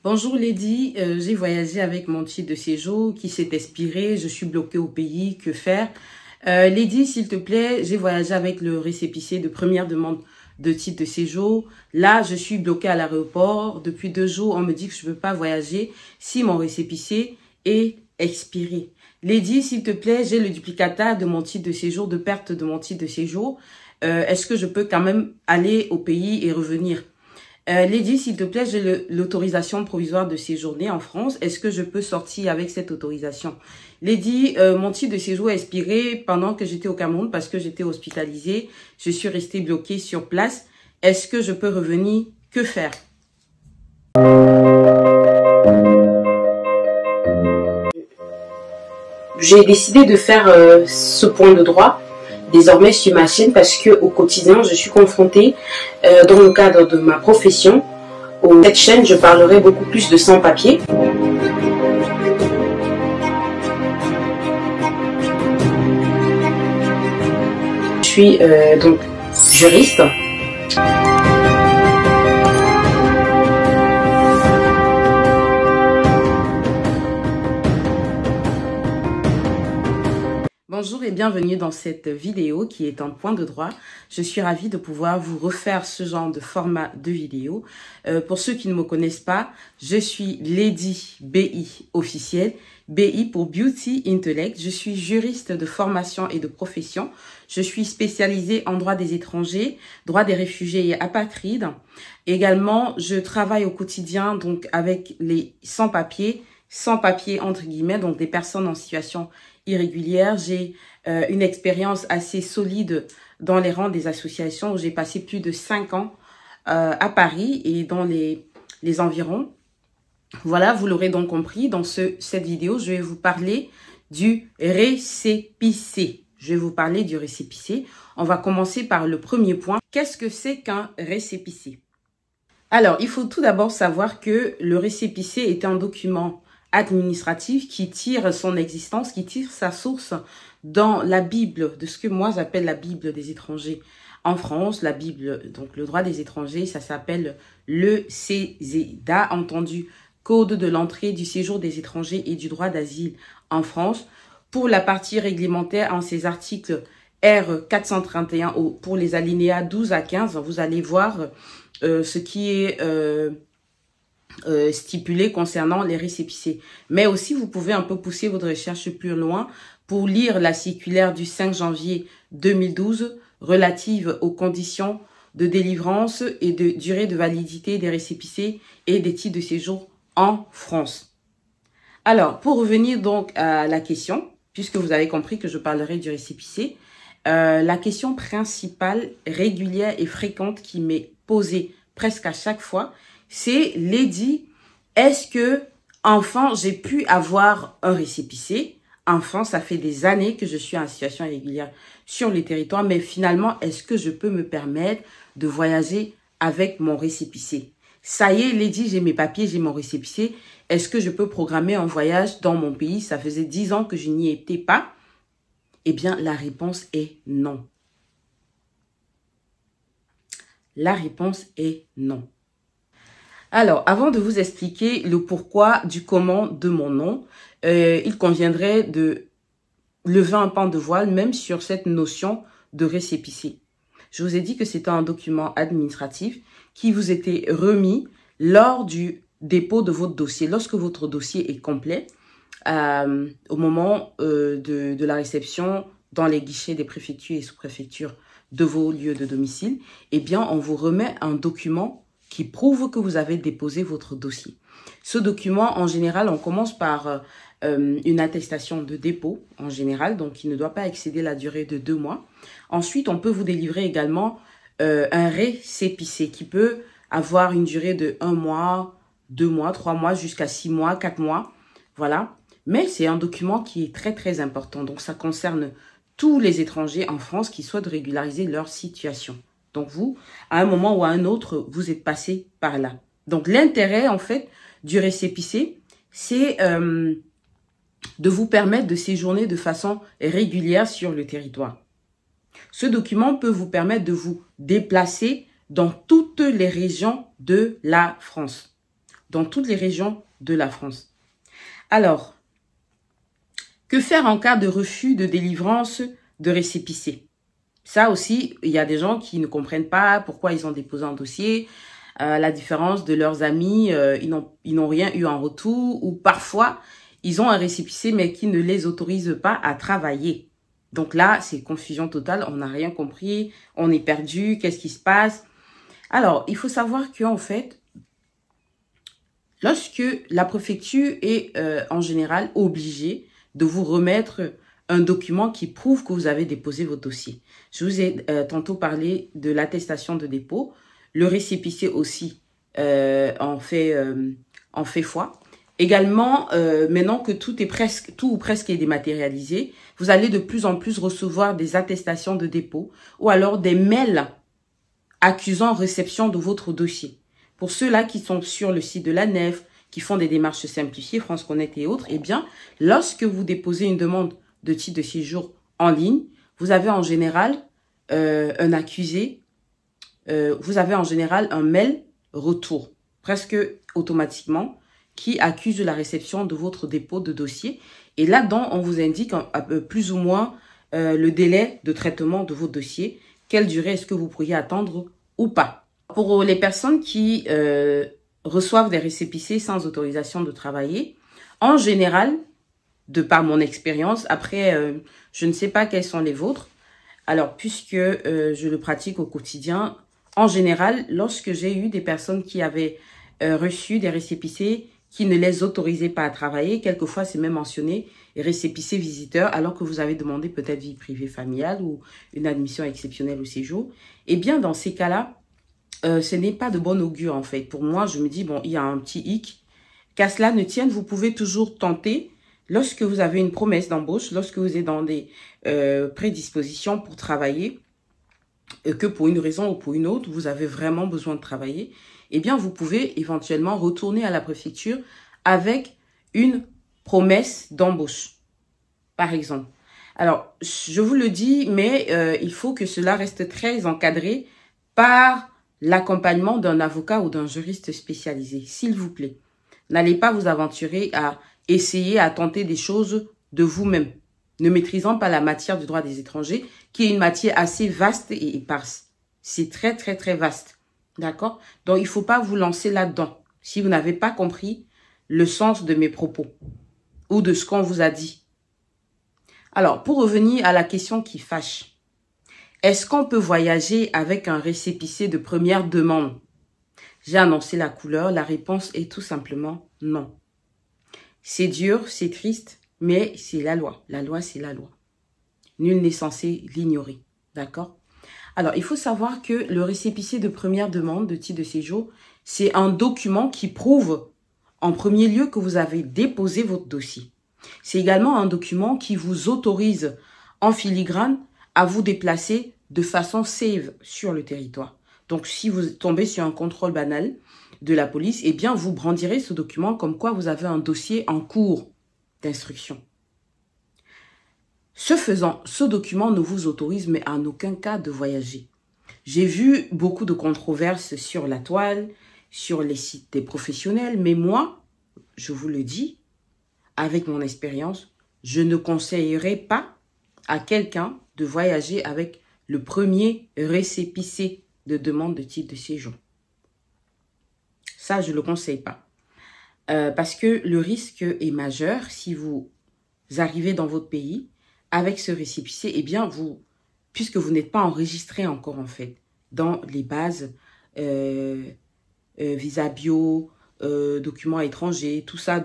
Bonjour Lady, j'ai voyagé avec mon titre de séjour qui s'est expiré, je suis bloquée au pays, que faire? Lady, s'il te plaît, j'ai voyagé avec le récépissé de première demande de titre de séjour. Là, je suis bloquée à l'aéroport. Depuis 2 jours, on me dit que je ne peux pas voyager si mon récépissé est expiré. Lady, s'il te plaît, j'ai le duplicata de mon titre de séjour, de perte de mon titre de séjour. Est-ce que je peux quand même aller au pays et revenir? Lady, s'il te plaît, j'ai l'autorisation provisoire de séjourner en France. Est-ce que je peux sortir avec cette autorisation? Lady, mon titre de séjour a expiré pendant que j'étais au Cameroun parce que j'étais hospitalisée. Je suis restée bloquée sur place. Est-ce que je peux revenir? Que faire? J'ai décidé de faire ce point de droit désormais sur ma chaîne parce que au quotidien, je suis confrontée dans le cadre de ma profession. Cette chaîne, je parlerai beaucoup plus de sans-papiers. Je suis donc juriste. Bonjour et bienvenue dans cette vidéo qui est un point de droit. Je suis ravie de pouvoir vous refaire ce genre de format de vidéo. Pour ceux qui ne me connaissent pas, je suis Lady BI officielle. BI pour Beauty Intellect. Je suis juriste de formation et de profession. Je suis spécialisée en droit des étrangers, droit des réfugiés et apatrides. Également, je travaille au quotidien donc avec les sans-papiers entre guillemets, donc des personnes en situation irrégulière. J'ai une expérience assez solide dans les rangs des associations où j'ai passé plus de 5 ans à Paris et dans les environs. Voilà, vous l'aurez donc compris, dans cette vidéo, je vais vous parler du récépissé. Je vais vous parler du récépissé. On va commencer par le premier point. Qu'est-ce que c'est qu'un récépissé? Alors, il faut tout d'abord savoir que le récépissé est un document administratif qui tire son existence, qui tire sa source dans la Bible, de ce que moi j'appelle la Bible des étrangers. En France, la Bible, donc le droit des étrangers, ça s'appelle le CESEDA, entendu Code de l'entrée, du séjour des étrangers et du droit d'asile en France. Pour la partie réglementaire, en ces articles R 431, pour les alinéas 12 à 15, vous allez voir ce qui est stipulé concernant les récépissés. Mais aussi, vous pouvez un peu pousser votre recherche plus loin pour lire la circulaire du 5 janvier 2012 relative aux conditions de délivrance et de durée de validité des récépissés et des titres de séjour en France. Alors, pour revenir donc à la question, puisque vous avez compris que je parlerai du récépissé, la question principale, régulière et fréquente qui m'est posée presque à chaque fois, c'est Lady, est-ce que enfin j'ai pu avoir un récépissé? Enfin, ça fait des années que je suis en situation irrégulière sur le territoire, mais finalement, est-ce que je peux me permettre de voyager avec mon récépissé? Ça y est, Lady, j'ai mes papiers, j'ai mon récépissé. Est-ce que je peux programmer un voyage dans mon pays? Ça faisait 10 ans que je n'y étais pas. Eh bien, la réponse est non. La réponse est non. Alors, avant de vous expliquer le pourquoi du comment de mon nom, il conviendrait de lever un pan de voile même sur cette notion de récépissé. Je vous ai dit que c'était un document administratif qui vous était remis lors du dépôt de votre dossier. Lorsque votre dossier est complet, au moment de la réception dans les guichets des préfectures et sous-préfectures de vos lieux de domicile, eh bien, on vous remet un document qui prouve que vous avez déposé votre dossier. Ce document, en général, on commence par une attestation de dépôt, en général, donc qui ne doit pas excéder la durée de 2 mois. Ensuite, on peut vous délivrer également un récépissé qui peut avoir une durée de 1 mois, 2 mois, 3 mois, jusqu'à 6 mois, 4 mois, voilà. Mais c'est un document qui est très, très important. Donc, ça concerne tous les étrangers en France qui souhaitent régulariser leur situation. Donc vous, à un moment ou à un autre, vous êtes passé par là. Donc l'intérêt, en fait, du récépissé, c'est de vous permettre de séjourner de façon régulière sur le territoire. Ce document peut vous permettre de vous déplacer dans toutes les régions de la France. dans toutes les régions de la France. Alors, que faire en cas de refus de délivrance de récépissé? Ça aussi, il y a des gens qui ne comprennent pas pourquoi ils ont déposé un dossier, la différence de leurs amis, ils n'ont rien eu en retour, ou parfois, ils ont un récépissé mais qui ne les autorise pas à travailler. Donc là, c'est confusion totale, on n'a rien compris, on est perdu, qu'est-ce qui se passe? Alors, il faut savoir qu'en fait, lorsque la préfecture est en général obligée de vous remettre un document qui prouve que vous avez déposé votre dossier. Je vous ai tantôt parlé de l'attestation de dépôt. Le récépissé aussi en fait foi. Également, maintenant que tout ou presque est dématérialisé, vous allez de plus en plus recevoir des attestations de dépôt ou alors des mails accusant réception de votre dossier. Pour ceux-là qui sont sur le site de l'ANEF, qui font des démarches simplifiées, France Connect et autres, eh bien, lorsque vous déposez une demande de titre de séjour en ligne, vous avez en général un accusé, vous avez en général un mail retour, presque automatiquement, qui accuse la réception de votre dépôt de dossier. Et là-dedans, on vous indique plus ou moins le délai de traitement de votre dossier, quelle durée est-ce que vous pourriez attendre ou pas. Pour les personnes qui reçoivent des récépissés sans autorisation de travailler, en général, de par mon expérience, après, je ne sais pas quels sont les vôtres, alors puisque je le pratique au quotidien, en général, lorsque j'ai eu des personnes qui avaient reçu des récépissés qui ne les autorisaient pas à travailler, quelquefois c'est même mentionné récépissé visiteur, alors que vous avez demandé peut-être vie privée familiale ou une admission exceptionnelle au séjour, eh bien dans ces cas-là, ce n'est pas de bon augure en fait. Pour moi, je me dis, bon, il y a un petit hic. Qu'à cela ne tienne, vous pouvez toujours tenter, lorsque vous avez une promesse d'embauche, lorsque vous êtes dans des prédispositions pour travailler, que pour une raison ou pour une autre, vous avez vraiment besoin de travailler, eh bien, vous pouvez éventuellement retourner à la préfecture avec une promesse d'embauche, par exemple. Alors, je vous le dis, mais il faut que cela reste très encadré par l'accompagnement d'un avocat ou d'un juriste spécialisé, s'il vous plaît. N'allez pas vous aventurer à essayer, à tenter des choses de vous-même, ne maîtrisant pas la matière du droit des étrangers, qui est une matière assez vaste et éparse. C'est très, très, très vaste. D'accord? Donc, il ne faut pas vous lancer là-dedans, si vous n'avez pas compris le sens de mes propos ou de ce qu'on vous a dit. Alors, pour revenir à la question qui fâche, est-ce qu'on peut voyager avec un récépissé de première demande? J'ai annoncé la couleur, la réponse est tout simplement non. C'est dur, c'est triste, mais c'est la loi. La loi, c'est la loi. Nul n'est censé l'ignorer, d'accord? Alors, il faut savoir que le récépissé de première demande de titre de séjour, c'est un document qui prouve en premier lieu que vous avez déposé votre dossier. C'est également un document qui vous autorise en filigrane à vous déplacer de façon safe sur le territoire. Donc, si vous tombez sur un contrôle banal de la police, eh bien, vous brandirez ce document comme quoi vous avez un dossier en cours d'instruction. Ce faisant, ce document ne vous autorise mais en aucun cas de voyager. J'ai vu beaucoup de controverses sur la toile, sur les sites des professionnels, mais moi, je vous le dis, avec mon expérience, je ne conseillerais pas à quelqu'un de voyager avec le premier récépissé de demande de titre de séjour. Ça, je ne le conseille pas. Parce que le risque est majeur si vous arrivez dans votre pays avec ce récépissé, eh bien, puisque vous n'êtes pas enregistré encore, en fait, dans les bases visa bio, documents étrangers, tout ça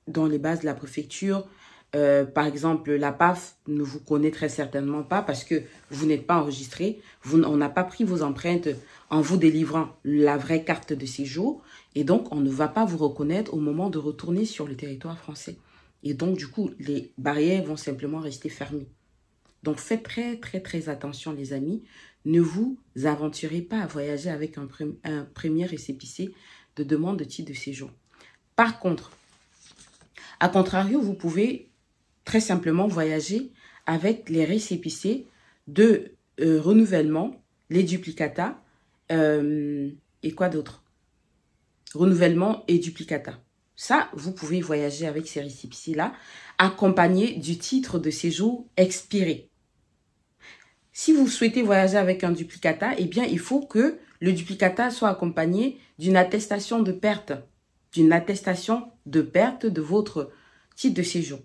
dans les bases de la préfecture. Par exemple, la PAF ne vous connaît très certainement pas parce que vous n'êtes pas enregistré. On n'a pas pris vos empreintes en vous délivrant la vraie carte de séjour. Et donc, on ne va pas vous reconnaître au moment de retourner sur le territoire français. Et donc, du coup, les barrières vont simplement rester fermées. Donc, faites très, très, très attention, les amis. Ne vous aventurez pas à voyager avec un premier récépissé de demande de titre de séjour. Par contre, à contrario, vous pouvez très simplement voyager avec les récépissés de renouvellement, les duplicata et quoi d'autre? renouvellement et duplicata. Ça, vous pouvez voyager avec ces récépissés-là, accompagnés du titre de séjour expiré. Si vous souhaitez voyager avec un duplicata, eh bien, il faut que le duplicata soit accompagné d'une attestation de perte. D'une attestation de perte de votre titre de séjour.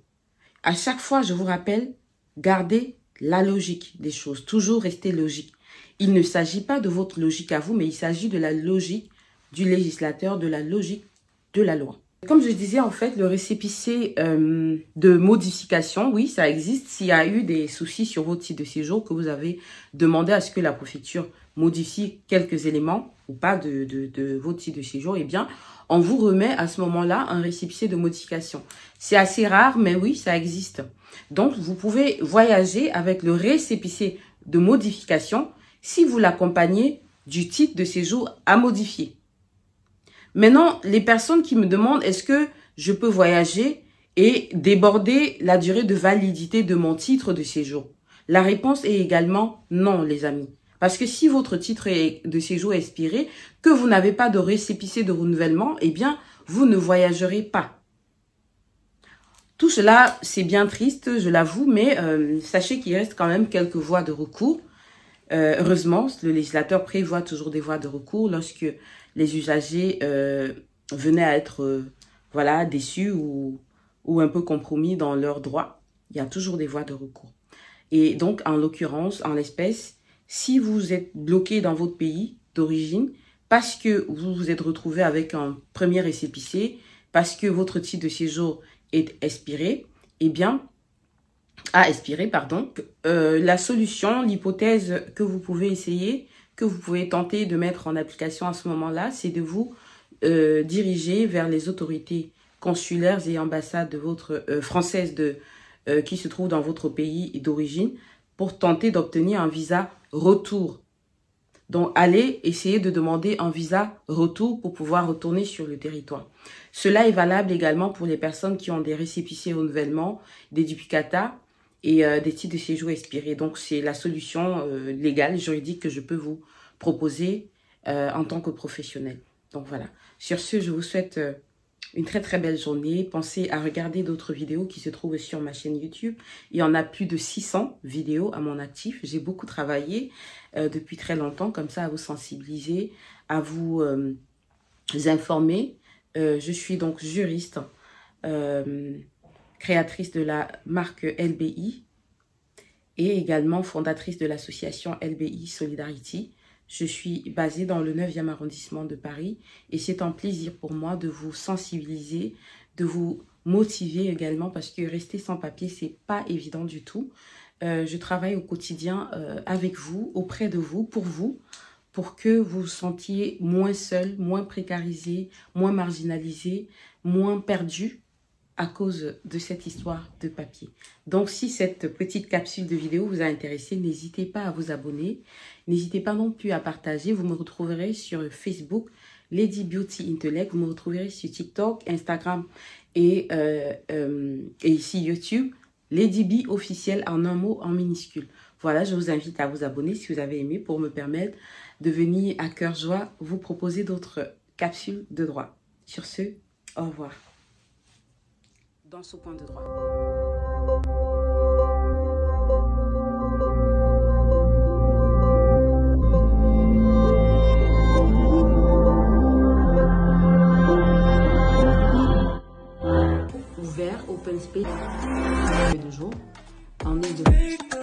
À chaque fois, je vous rappelle, gardez la logique des choses. Toujours rester logique. Il ne s'agit pas de votre logique à vous, mais il s'agit de la logique du législateur, de la logique de la loi. Comme je disais, en fait, le récépissé de modification, oui, ça existe. S'il y a eu des soucis sur votre titre de séjour, que vous avez demandé à ce que la préfecture modifie quelques éléments ou pas de votre titre de séjour, eh bien, on vous remet à ce moment-là un récépissé de modification. C'est assez rare, mais oui, ça existe. Donc, vous pouvez voyager avec le récépissé de modification si vous l'accompagnez du titre de séjour à modifier. Maintenant, les personnes qui me demandent est-ce que je peux voyager et déborder la durée de validité de mon titre de séjour? La réponse est également non, les amis. Parce que si votre titre de séjour est expiré, que vous n'avez pas de récépissé de renouvellement, eh bien, vous ne voyagerez pas. Tout cela, c'est bien triste, je l'avoue, mais sachez qu'il reste quand même quelques voies de recours. Heureusement, le législateur prévoit toujours des voies de recours lorsque les usagers venaient à être voilà, déçus ou un peu compromis dans leurs droits. Il y a toujours des voies de recours. Et donc, en l'occurrence, en l'espèce, si vous êtes bloqué dans votre pays d'origine parce que vous vous êtes retrouvé avec un premier récépissé, parce que votre titre de séjour est expiré, eh bien, la solution, l'hypothèse que vous pouvez essayer, que vous pouvez tenter de mettre en application à ce moment-là, c'est de vous diriger vers les autorités consulaires et ambassades de votre françaises qui se trouvent dans votre pays d'origine pour tenter d'obtenir un visa retour. Donc, allez essayer de demander un visa retour pour pouvoir retourner sur le territoire. Cela est valable également pour les personnes qui ont des récépissés renouvellement, des duplicata et des titres de séjour expirés. Donc, c'est la solution légale, juridique que je peux vous proposer en tant que professionnel. Donc, voilà. Sur ce, je vous souhaite une très très belle journée. Pensez à regarder d'autres vidéos qui se trouvent sur ma chaîne YouTube. Il y en a plus de 600 vidéos à mon actif. J'ai beaucoup travaillé depuis très longtemps, comme ça, à vous sensibiliser, à vous informer. Je suis donc juriste, créatrice de la marque LBI et également fondatrice de l'association LBI Solidarity. Je suis basée dans le 9e arrondissement de Paris et c'est un plaisir pour moi de vous sensibiliser, de vous motiver également parce que rester sans papier, c'est pas évident du tout. Je travaille au quotidien avec vous, auprès de vous, pour que vous vous sentiez moins seul, moins précarisé, moins marginalisé, moins perdu à cause de cette histoire de papier. Donc, si cette petite capsule de vidéo vous a intéressé, n'hésitez pas à vous abonner. N'hésitez pas non plus à partager. Vous me retrouverez sur Facebook, Lady Beauty Intellect. Vous me retrouverez sur TikTok, Instagram et ici YouTube, Lady B officiel en un mot, en minuscule. Voilà, je vous invite à vous abonner si vous avez aimé pour me permettre de venir à cœur joie vous proposer d'autres capsules de droit. Sur ce, au revoir. Dans ce point de droit. Ouvert, open space, de jour, en est de